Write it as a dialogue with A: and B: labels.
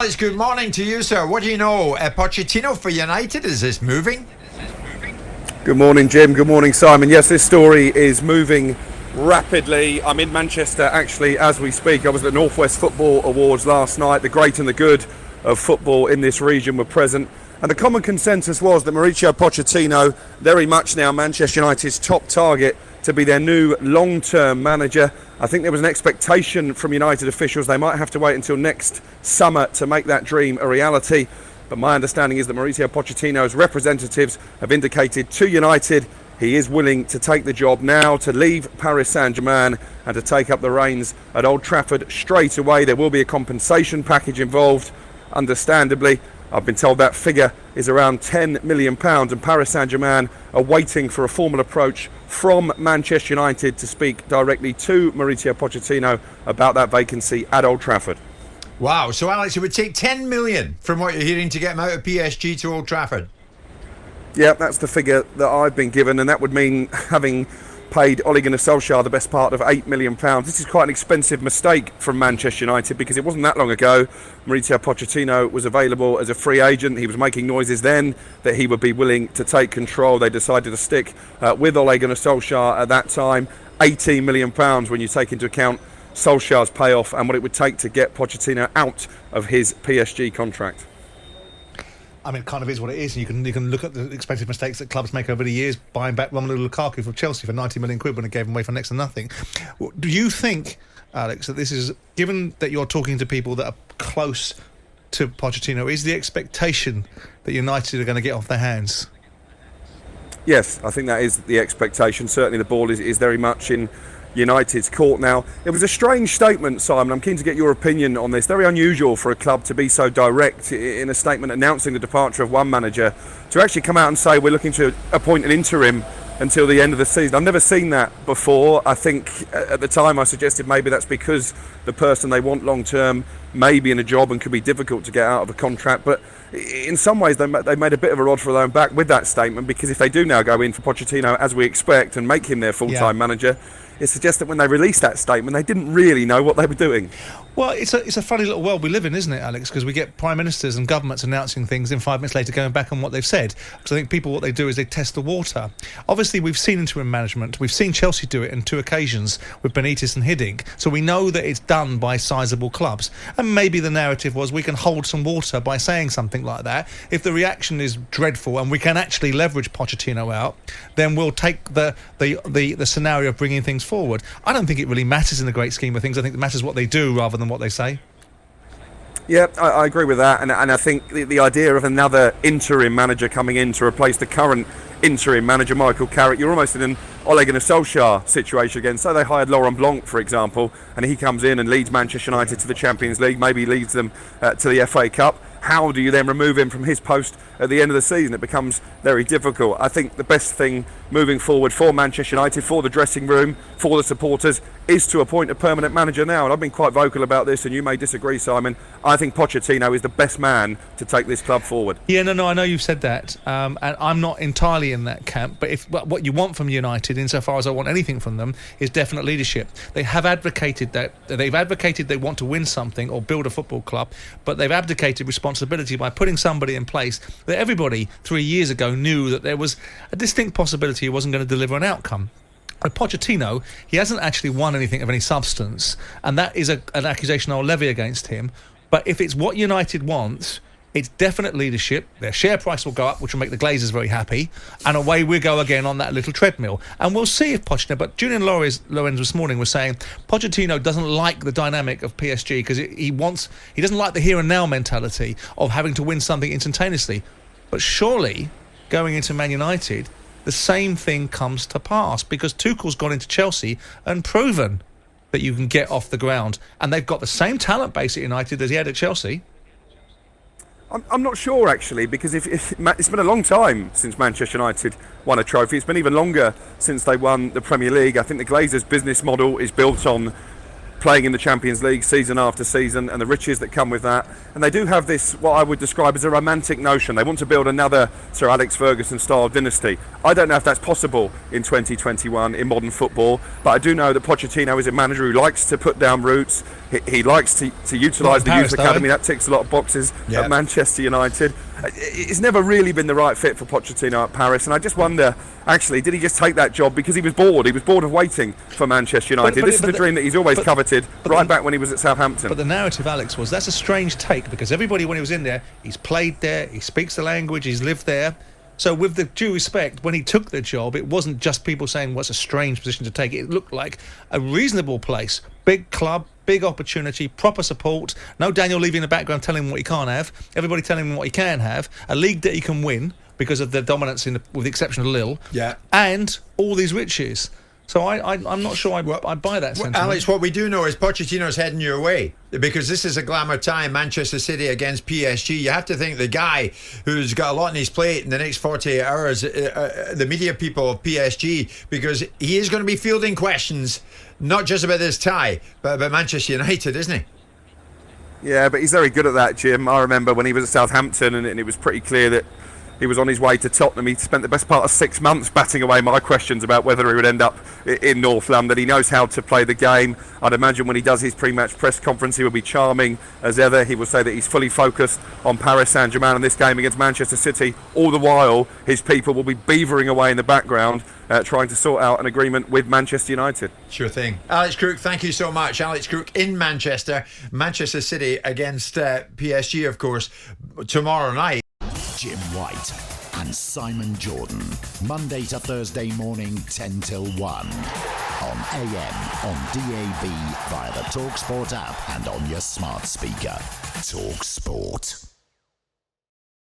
A: Alex, good morning to you, sir. What do you know? Pochettino for United, is this moving?
B: Good morning, Jim. Good morning, Simon. Yes, this story is moving rapidly. I'm in Manchester actually as we speak. I was at the Northwest Football Awards last night. The great and the good of football in this region were present. And the common consensus was that Mauricio Pochettino, very much now Manchester United's top target to be their new long-term manager. I think there was an expectation from United officials they might have to wait until next summer to make that dream a reality. But my understanding is that Mauricio Pochettino's representatives have indicated to United he is willing to take the job now, to leave Paris Saint-Germain and to take up the reins at Old Trafford straight away. There will be a compensation package involved, understandably. I've been told that figure is around £10 million, and Paris Saint-Germain are waiting for a formal approach from Manchester United to speak directly to Mauricio Pochettino about that vacancy at Old Trafford.
A: Wow, so Alex, it would take 10 million from what you're hearing to get him out of PSG to Old Trafford.
B: Yeah, that's the figure that I've been given, and that would mean having paid Ole Gunnar Solskjaer the best part of £8 million. This is quite an expensive mistake from Manchester United, because it wasn't that long ago Mauricio Pochettino was available as a free agent. He was making noises then that he would be willing to take control. They decided to stick with Ole Gunnar Solskjaer at that time. £18 million when you take into account Solskjaer's payoff and what it would take to get Pochettino out of his PSG contract.
C: I mean, it kind of is what it is. You can look at the expensive mistakes that clubs make over the years, buying back Romelu Lukaku from Chelsea for 90 million quid when it gave him away for next to nothing. Do you think, Alex, that this is, given that you're talking to people that are close to Pochettino, is the expectation that United are going to get off their hands?
B: Yes, I think that is the expectation. Certainly the ball is very much in United's court now. It was a strange statement, Simon. I'm keen to get your opinion on this. Very unusual for a club to be so direct in a statement announcing the departure of one manager, to actually come out and say we're looking to appoint an interim until the end of the season. I've never seen that before. I think at the time I suggested maybe that's because the person they want long term may be in a job and could be difficult to get out of a contract. But in some ways they made a bit of a rod for their own back with that statement, because if they do now go in for Pochettino as we expect and make him their full-time manager, it suggests that when they released that statement, they didn't really know what they were doing.
C: Well, it's a funny little world we live in, isn't it, Alex? Because we get prime ministers and governments announcing things, and 5 minutes later going back on what they've said. Because I think people, what they do is they test the water. Obviously, we've seen interim management. We've seen Chelsea do it on 2 occasions with Benitez and Hiddink. So we know that it's done by sizable clubs. And maybe the narrative was we can hold some water by saying something like that. If the reaction is dreadful and we can actually leverage Pochettino out, then we'll take the scenario of bringing things forward. I don't think it really matters in the great scheme of things. I think it matters what they do rather than what they say.
B: Yeah, I agree with that, and I think the idea of another interim manager coming in to replace the current interim manager, Michael Carrick, you're almost in an Ole Gunnar Solskjaer situation again. So they hired Laurent Blanc, for example, and he comes in and leads Manchester United to the Champions League, maybe leads them to the FA Cup. How do you then remove him from his post at the end of the season? It becomes very difficult. I think the best thing moving forward for Manchester United, for the dressing room, for the supporters, is to appoint a permanent manager now. And I've been quite vocal about this, and you may disagree, Simon. I think Pochettino is the best man to take this club forward.
C: Yeah, no, I know you've said that, and I'm not entirely in that camp. But what you want from United, insofar as I want anything from them, is definite leadership. They have advocated that. They've advocated they want to win something or build a football club, but they've abdicated responsibility by putting somebody in place that everybody 3 years ago knew that there was a distinct possibility he wasn't going to deliver an outcome. With Pochettino, he hasn't actually won anything of any substance, and that is an accusation I'll levy against him. But if it's what United wants, it's definite leadership. Their share price will go up, which will make the Glazers very happy, and away we go again on that little treadmill. And we'll see if Pochettino. But Julian Lorenz this morning was saying Pochettino doesn't like the dynamic of PSG because he doesn't like the here and now mentality of having to win something instantaneously. But surely, going into Man United, the same thing comes to pass, because Tuchel's gone into Chelsea and proven that you can get off the ground, and they've got the same talent base at United as he had at Chelsea.
B: I'm not sure, actually, because it's been a long time since Manchester United won a trophy. It's been even longer since they won the Premier League. I think the Glazers' business model is built on playing in the Champions League season after season and the riches that come with that. And they do have this, what I would describe as a romantic notion. They want to build another Sir Alex Ferguson style dynasty. I don't know if that's possible in 2021 in modern football, but I do know that Pochettino is a manager who likes to put down roots, he likes to utilise the
C: Paris,
B: youth academy. That ticks a lot of boxes at Manchester United. It's never really been the right fit for Pochettino at Paris, and I just wonder, actually, did he just take that job because he was bored? He was bored of waiting for Manchester United. This is the dream that he's always coveted, back when he was at Southampton.
C: But the narrative, Alex, was that's a strange take, because everybody, when he was in there, he's played there, he speaks the language, he's lived there. So with the due respect, when he took the job, it wasn't just people saying, what's a strange position to take. It looked like a reasonable place. Big club, big opportunity, proper support. No Daniel Levy in the background telling him what he can't have. Everybody telling him what he can have. A league that he can win because of the dominance, with the exception of Lille.
A: Yeah.
C: And all these riches. So I'm not sure I buy that sentiment.
A: Alex, what we do know is Pochettino's heading your way, because this is a glamour time, Manchester City against PSG. You have to think the guy who's got a lot on his plate in the next 48 hours, the media people of PSG, because he is going to be fielding questions, not just about this tie, but about Manchester United, isn't he?
B: Yeah, but he's very good at that, Jim. I remember when he was at Southampton, and it was pretty clear that he was on his way to Tottenham. He spent the best part of 6 months batting away my questions about whether he would end up in North London. He knows how to play the game. I'd imagine when he does his pre-match press conference, he will be charming as ever. He will say that he's fully focused on Paris Saint-Germain and this game against Manchester City. All the while, his people will be beavering away in the background, trying to sort out an agreement with Manchester United.
A: Sure thing. Alex Crook, thank you so much. Alex Crook in Manchester City against PSG, of course, tomorrow night.
D: Jim White and Simon Jordan, Monday to Thursday morning 10 till 1 on AM, on DAB, via the talkSPORT app and on your smart speaker. talkSPORT.